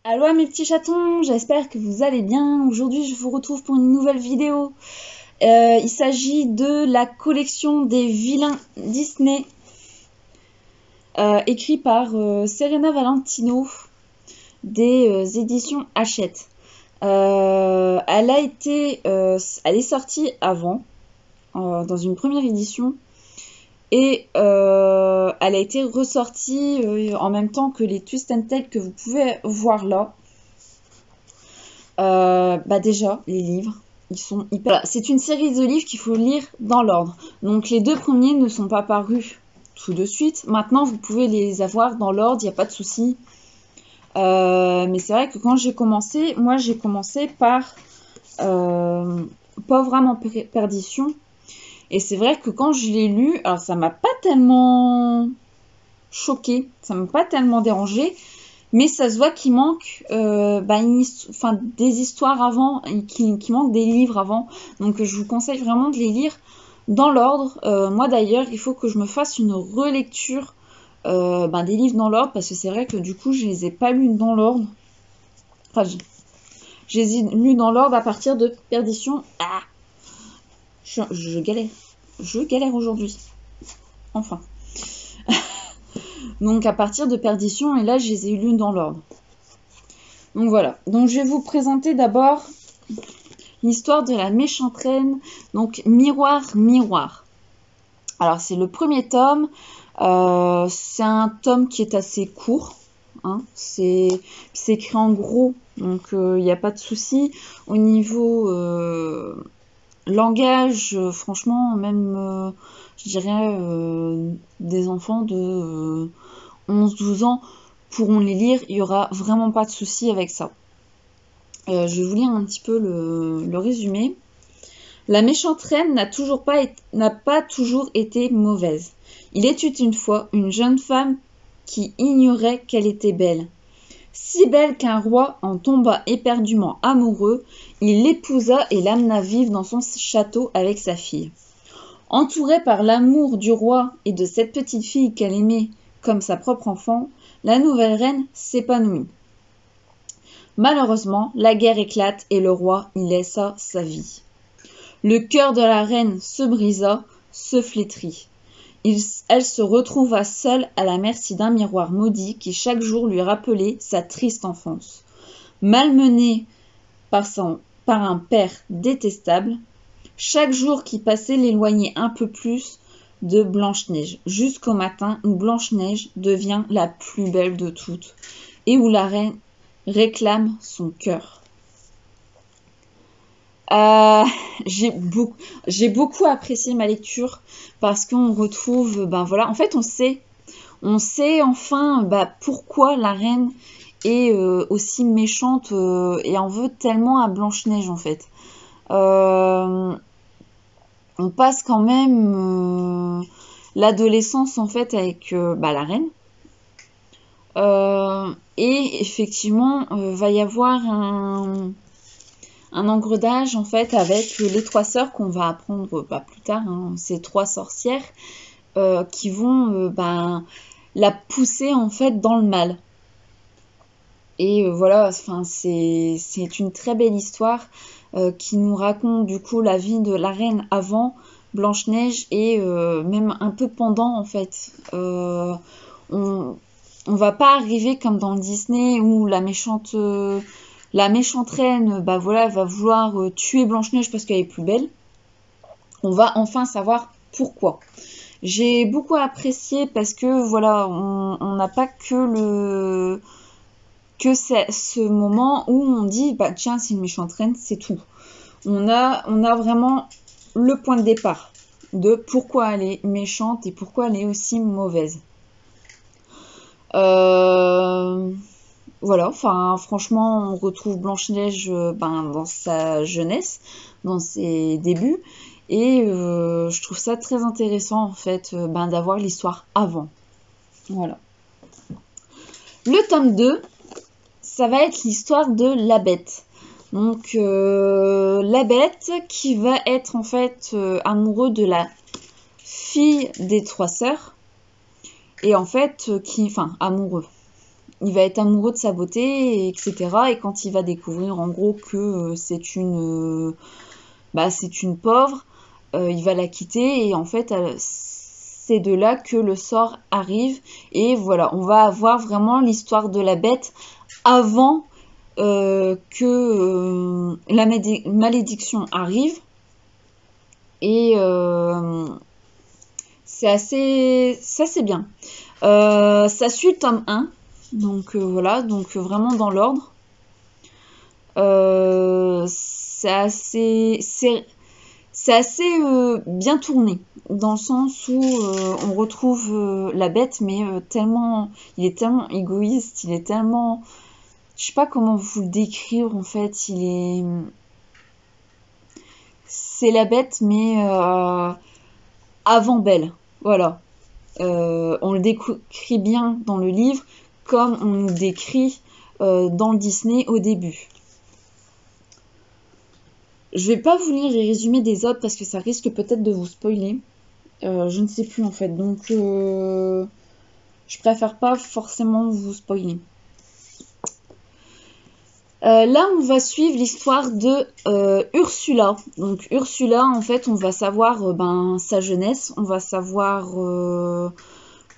Allo mes petits chatons, j'espère que vous allez bien. Aujourd'hui je vous retrouve pour une nouvelle vidéo. Il s'agit de la collection des vilains Disney, écrit par Serena Valentino des éditions Hachette. Elle est sortie avant, dans une première édition, et elle a été ressortie en même temps que les Twist and Tales que vous pouvez voir là. Déjà, les livres, ils sont hyper... Voilà, c'est une série de livres qu'il faut lire dans l'ordre. Donc les deux premiers ne sont pas parus tout de suite. Maintenant, vous pouvez les avoir dans l'ordre, il n'y a pas de souci. Mais c'est vrai que quand j'ai commencé, moi j'ai commencé par Pauvre âme en perdition. Et c'est vrai que quand je l'ai lu, alors ça m'a pas tellement choqué, ça m'a pas tellement dérangé, mais ça se voit qu'il manque des histoires avant, qu'il manque des livres avant. Donc je vous conseille vraiment de les lire dans l'ordre. Moi d'ailleurs, il faut que je me fasse une relecture des livres dans l'ordre, parce que c'est vrai que du coup je les ai pas lus dans l'ordre. Enfin, je les ai lus dans l'ordre à partir de Perdition. Ah, je galère. Je galère aujourd'hui. Enfin. Donc à partir de Perdition, et là je les ai lus dans l'ordre. Donc voilà. Donc je vais vous présenter d'abord l'histoire de la méchante reine. Donc Miroir, Miroir. Alors c'est le premier tome. C'est un tome qui est assez court. Hein. C'est écrit en gros. Donc il n'y a pas de souci. Au niveau langage, franchement, même, je dirais, des enfants de 11-12 ans pourront les lire, il n'y aura vraiment pas de souci avec ça. Je vais vous lire un petit peu le résumé. La méchante reine n'a pas toujours été mauvaise. Il était une fois une jeune femme qui ignorait qu'elle était belle. Si belle qu'un roi en tomba éperdument amoureux, il l'épousa et l'amena vivre dans son château avec sa fille. Entourée par l'amour du roi et de cette petite fille qu'elle aimait comme sa propre enfant, la nouvelle reine s'épanouit. Malheureusement, la guerre éclate et le roi y laissa sa vie. Le cœur de la reine se brisa, se flétrit. Elle se retrouva seule à la merci d'un miroir maudit qui chaque jour lui rappelait sa triste enfance. Malmenée par un père détestable, chaque jour qui passait l'éloignait un peu plus de Blanche-Neige, jusqu'au matin où Blanche-Neige devient la plus belle de toutes et où la reine réclame son cœur. J'ai beaucoup apprécié ma lecture parce qu'on retrouve, en fait on sait enfin pourquoi la reine est aussi méchante et en veut tellement à Blanche-Neige en fait. On passe quand même l'adolescence en fait avec la reine. Et effectivement, va y avoir un engrenage en fait avec les trois sœurs qu'on va apprendre plus tard, hein, ces trois sorcières qui vont la pousser en fait dans le mal. Et voilà, enfin c'est une très belle histoire qui nous raconte du coup la vie de la reine avant Blanche-Neige et même un peu pendant en fait. On va pas arriver comme dans Disney où la méchante reine va vouloir tuer Blanche-Neige parce qu'elle est plus belle. On va enfin savoir pourquoi. J'ai beaucoup apprécié parce que voilà, on n'a pas que ce moment où on dit tiens, c'est une méchante reine, c'est tout. On a vraiment le point de départ de pourquoi elle est méchante et pourquoi elle est aussi mauvaise. Voilà, enfin franchement on retrouve Blanche-Neige dans sa jeunesse, dans ses débuts, et je trouve ça très intéressant en fait d'avoir l'histoire avant. Voilà. Le tome 2, ça va être l'histoire de la Bête. Donc la Bête qui va être en fait amoureux de la fille des trois sœurs, et en fait amoureux. il va être amoureux de sa beauté, etc. Et quand il va découvrir en gros que c'est une pauvre, il va la quitter et en fait c'est de là que le sort arrive et voilà, on va avoir vraiment l'histoire de la bête avant que la malédiction arrive et c'est assez bien. Ça suit le tome 1, donc voilà, donc vraiment dans l'ordre. C'est assez bien tourné, dans le sens où on retrouve la bête, mais il est tellement égoïste, il est tellement, je sais pas comment vous le décrire en fait, c'est la bête, mais avant Belle, voilà. On le décrit bien dans le livre, comme on nous décrit dans le Disney au début. Je vais pas vous lire les résumés des autres parce que ça risque peut-être de vous spoiler. Je ne sais plus en fait, donc je préfère pas forcément vous spoiler. Là, on va suivre l'histoire de Ursula. Donc Ursula, en fait, on va savoir sa jeunesse, on va savoir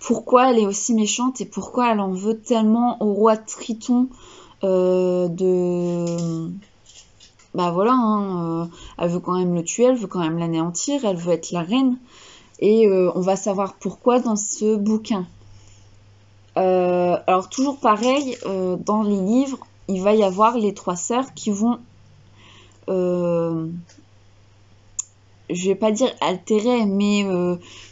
pourquoi elle est aussi méchante et pourquoi elle en veut tellement au roi Triton bah voilà, hein, elle veut quand même le tuer, elle veut quand même l'anéantir, elle veut être la reine. Et on va savoir pourquoi dans ce bouquin. Alors toujours pareil, dans les livres, il va y avoir les 3 sœurs qui vont, je vais pas dire altérer, mais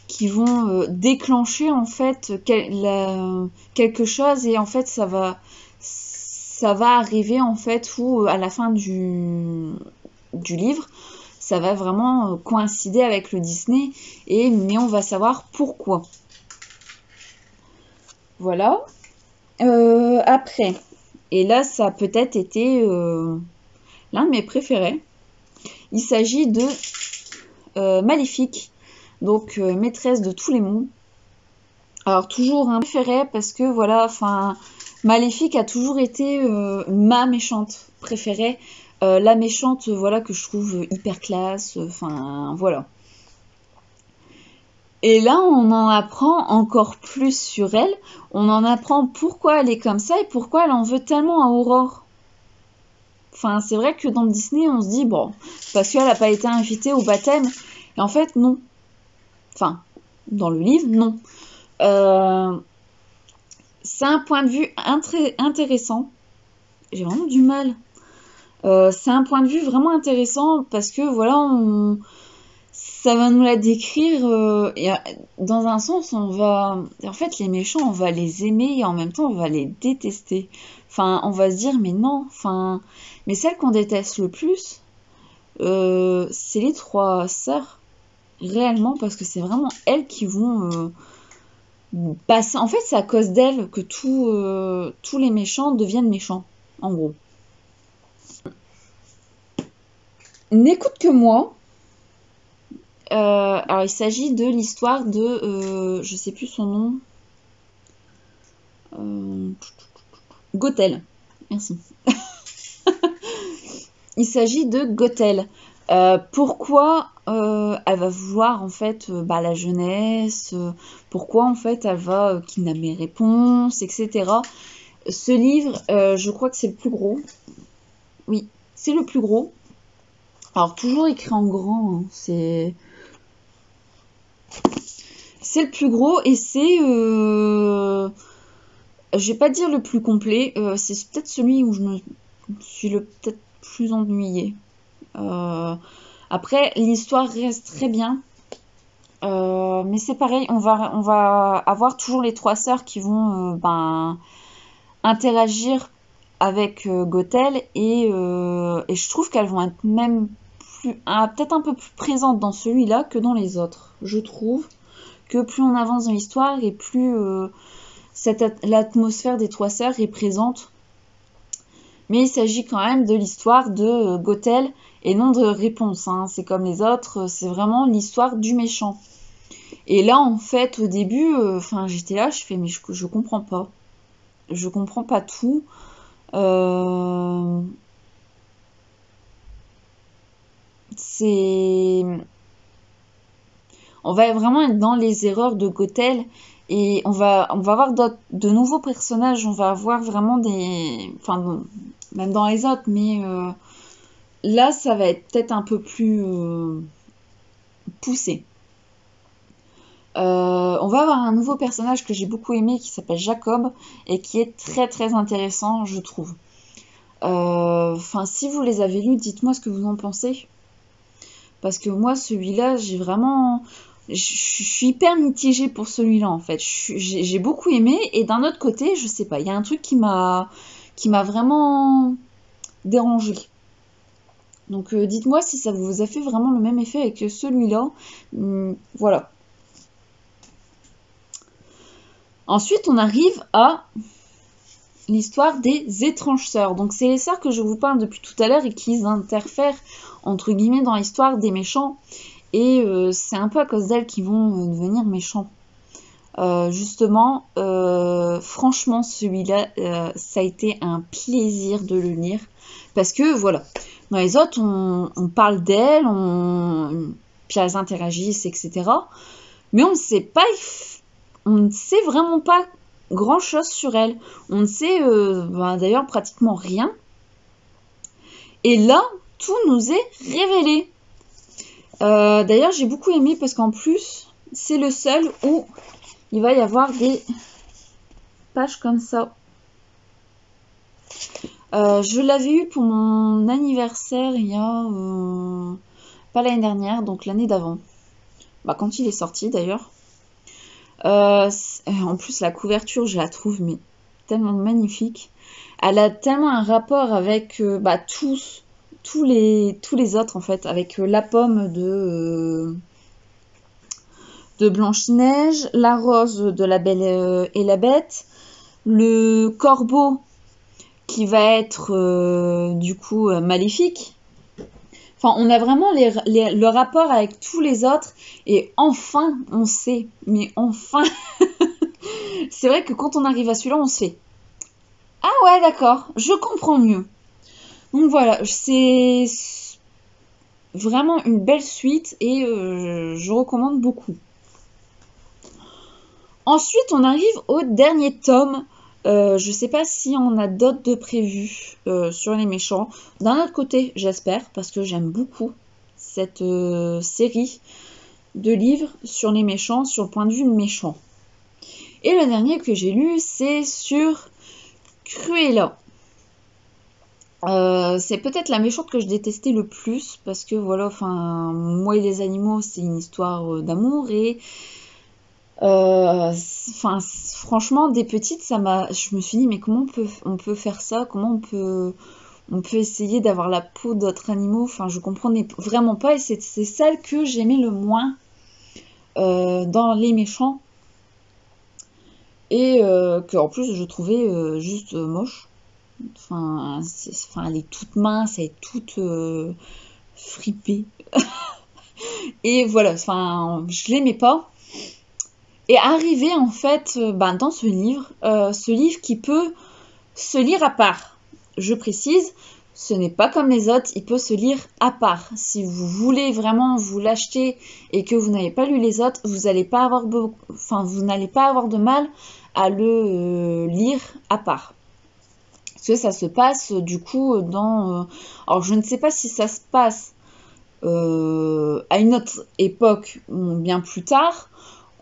qui vont déclencher en fait quelque chose et en fait ça va arriver en fait où à la fin du livre, ça va vraiment coïncider avec le Disney, mais on va savoir pourquoi. Voilà. Après, et là ça a peut-être été l'un de mes préférés. Il s'agit de Maléfique, donc maîtresse de tous les mondes. Alors toujours un préféré parce que voilà, enfin Maléfique a toujours été ma méchante préférée, la méchante voilà que je trouve hyper classe, enfin voilà. Et là on en apprend encore plus sur elle, on en apprend pourquoi elle est comme ça et pourquoi elle en veut tellement à Aurore. Enfin c'est vrai que dans le Disney on se dit bon, parce qu'elle n'a pas été invitée au baptême, et en fait non. Enfin, dans le livre, non. C'est un point de vue intéressant. J'ai vraiment du mal. C'est un point de vue vraiment intéressant parce que voilà, ça va nous la décrire. Et dans un sens, en fait, les méchants, on va les aimer et en même temps, on va les détester. Enfin, on va se dire, mais non. Enfin, mais celle qu'on déteste le plus, c'est les 3 sœurs. Réellement, parce que c'est vraiment elles qui vont passer. En fait, c'est à cause d'elles que tous les méchants deviennent méchants, en gros. N'écoute que moi. Alors, il s'agit de l'histoire de. Je sais plus son nom. Gothel. Merci. Il s'agit de Gothel. Pourquoi elle va vouloir en fait la jeunesse, pourquoi en fait elle va kidnapper mes réponses, etc. Ce livre, je crois que c'est le plus gros. Oui, c'est le plus gros. Alors toujours écrit en grand, hein, c'est le plus gros et c'est, je vais pas dire le plus complet, c'est peut-être celui où je me suis peut-être plus ennuyée. Après, l'histoire reste très bien. Mais c'est pareil, on va avoir toujours les 3 sœurs qui vont interagir avec Gothel et je trouve qu'elles vont être même peut-être un peu plus présentes dans celui-là que dans les autres. Je trouve que plus on avance dans l'histoire et plus l'atmosphère des 3 sœurs est présente. Mais il s'agit quand même de l'histoire de Gothel et non de réponse. Hein. C'est comme les autres, c'est vraiment l'histoire du méchant. Et là, en fait, au début, j'étais là, je fais, mais je comprends pas. Je comprends pas tout. Euh, c'est... On va vraiment être dans les erreurs de Gothel et on va avoir de nouveaux personnages. On va avoir vraiment des... Enfin, bon, même dans les autres, mais là, ça va être peut-être un peu plus poussé. On va avoir un nouveau personnage que j'ai beaucoup aimé qui s'appelle Jacob et qui est très très intéressant, je trouve. Enfin, si vous les avez lus, dites-moi ce que vous en pensez. Parce que moi, celui-là, j'ai vraiment... Je suis hyper mitigée pour celui-là, en fait. J'ai beaucoup aimé, et d'un autre côté, je sais pas, il y a un truc qui m'a vraiment dérangée. Donc dites-moi si ça vous a fait vraiment le même effet avec celui-là. Voilà. Ensuite, on arrive à l'histoire des étranges sœurs. Donc c'est les sœurs que je vous parle depuis tout à l'heure et qui interfèrent entre guillemets dans l'histoire des méchants. Et c'est un peu à cause d'elles qu'ils vont devenir méchants. Justement, franchement, celui-là, ça a été un plaisir de le lire. Parce que, voilà, dans les autres, on parle d'elles, puis elles interagissent, etc. Mais on ne sait vraiment pas grand-chose sur elles. On ne sait d'ailleurs pratiquement rien. Et là, tout nous est révélé. D'ailleurs, j'ai beaucoup aimé parce qu'en plus, c'est le seul où il va y avoir des pages comme ça. Je l'avais eu pour mon anniversaire il y a... pas l'année dernière, donc l'année d'avant. Bah, quand il est sorti d'ailleurs. En plus, la couverture, je la trouve mais tellement magnifique. Elle a tellement un rapport avec tous les autres en fait, avec la pomme de Blanche-Neige, la rose de La Belle et la Bête, le corbeau qui va être du coup maléfique. Enfin, on a vraiment le rapport avec tous les autres et enfin on sait, mais enfin, c'est vrai que quand on arrive à celui-là, on se fait ah ouais d'accord, je comprends mieux. Donc voilà, c'est vraiment une belle suite et je recommande beaucoup. Ensuite, on arrive au dernier tome. Je sais pas si on a d'autres de prévus sur les méchants. D'un autre côté, j'espère, parce que j'aime beaucoup cette série de livres sur les méchants, sur le point de vue méchant. Et le dernier que j'ai lu, c'est sur Cruella. C'est peut-être la méchante que je détestais le plus, parce que voilà, enfin, moi et les animaux, c'est une histoire d'amour et enfin, franchement, des petites, je me suis dit, mais comment on peut faire ça? Comment on peut essayer d'avoir la peau d'autres animaux? Enfin, je comprenais vraiment pas, et c'est celle que j'aimais le moins dans les méchants, et que en plus je trouvais juste moche. Enfin, elle est toute mince, elle est toute fripée, et voilà. Enfin, je l'aimais pas. Et arrivé en fait dans ce livre qui peut se lire à part. Je précise, ce n'est pas comme les autres, il peut se lire à part. Si vous voulez vraiment vous l'acheter et que vous n'avez pas lu les autres, vous n'allez pas avoir vous n'allez pas avoir de mal à le lire à part. Parce que ça se passe du coup dans... alors je ne sais pas si ça se passe à une autre époque ou bien plus tard,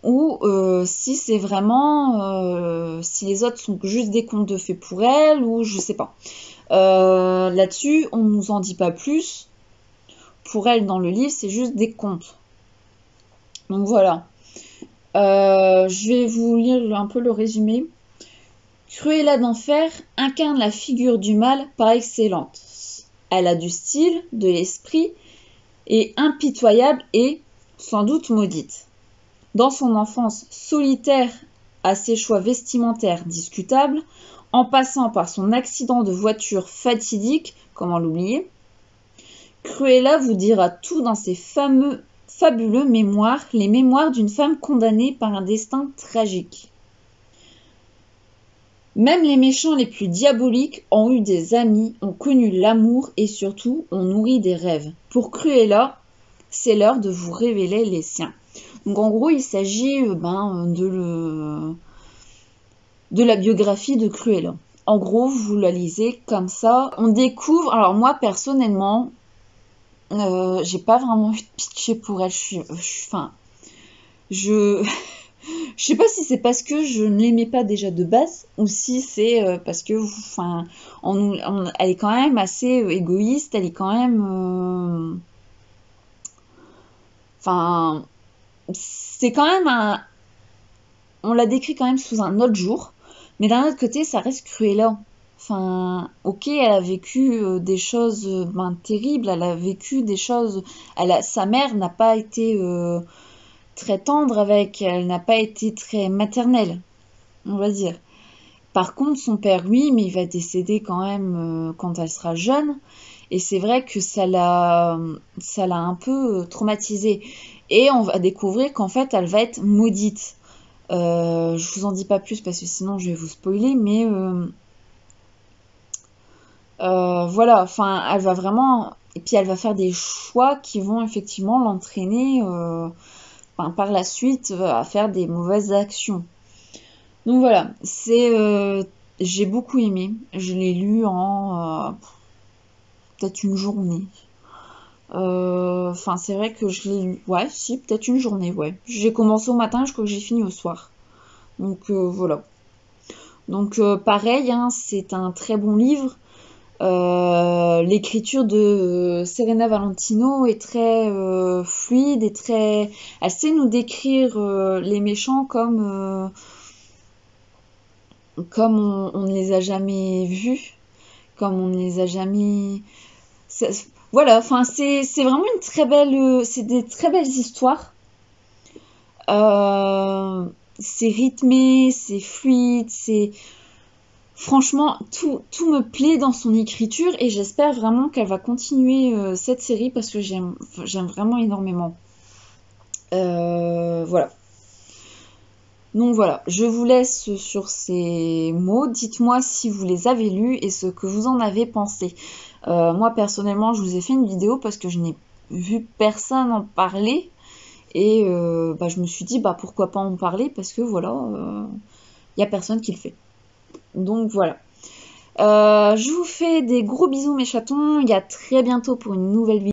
ou si c'est vraiment si les autres sont juste des contes de fées pour elle, ou je sais pas. Là-dessus, on nous en dit pas plus. Pour elle, dans le livre, c'est juste des contes. Donc voilà. Je vais vous lire un peu le résumé. Cruella d'Enfer incarne la figure du mal par excellence. Elle a du style, de l'esprit, et impitoyable et sans doute maudite. Dans son enfance solitaire à ses choix vestimentaires discutables, en passant par son accident de voiture fatidique, comment l'oublier, Cruella vous dira tout dans ses fabuleux mémoires, les mémoires d'une femme condamnée par un destin tragique. Même les méchants les plus diaboliques ont eu des amis, ont connu l'amour et surtout ont nourri des rêves. Pour Cruella, c'est l'heure de vous révéler les siens. Donc en gros, il s'agit de la biographie de Cruella. En gros, vous la lisez comme ça. On découvre. Alors moi personnellement, j'ai pas vraiment envie de pitcher pour elle. Je sais pas si c'est parce que je ne l'aimais pas déjà de base ou si c'est parce que, elle est quand même assez égoïste. Elle est quand même, c'est quand même on la décrit quand même sous un autre jour, mais d'un autre côté, ça reste Cruella. Ok, elle a vécu des choses terribles. Elle a vécu des choses. Sa mère n'a pas été très tendre avec, elle n'a pas été très maternelle, on va dire. Par contre, son père, oui, mais il va décéder quand même quand elle sera jeune. Et c'est vrai que ça l'a un peu traumatisée. Et on va découvrir qu'en fait, elle va être maudite. Je vous en dis pas plus parce que sinon je vais vous spoiler, mais voilà, elle va vraiment. Et puis elle va faire des choix qui vont effectivement l'entraîner par la suite à faire des mauvaises actions. Donc voilà, j'ai beaucoup aimé. Je l'ai lu en peut-être une journée. C'est vrai que je l'ai lu. Ouais, si, peut-être une journée, ouais. J'ai commencé au matin, je crois que j'ai fini au soir. Donc voilà. Donc pareil, hein, c'est un très bon livre. L'écriture de Serena Valentino est très fluide et très. Elle sait nous décrire les méchants comme on ne les a jamais vus, comme on ne les a jamais. Voilà, c'est vraiment une très belle. C'est des très belles histoires. C'est rythmé, c'est fluide, c'est. Franchement, tout me plaît dans son écriture et j'espère vraiment qu'elle va continuer cette série parce que j'aime vraiment énormément. Voilà. Donc voilà, je vous laisse sur ces mots. Dites-moi si vous les avez lus et ce que vous en avez pensé. Moi personnellement, je vous ai fait une vidéo parce que je n'ai vu personne en parler et je me suis dit pourquoi pas en parler parce que voilà, il y a personne qui le fait. Donc voilà. Je vous fais des gros bisous mes chatons. Et à très bientôt pour une nouvelle vidéo.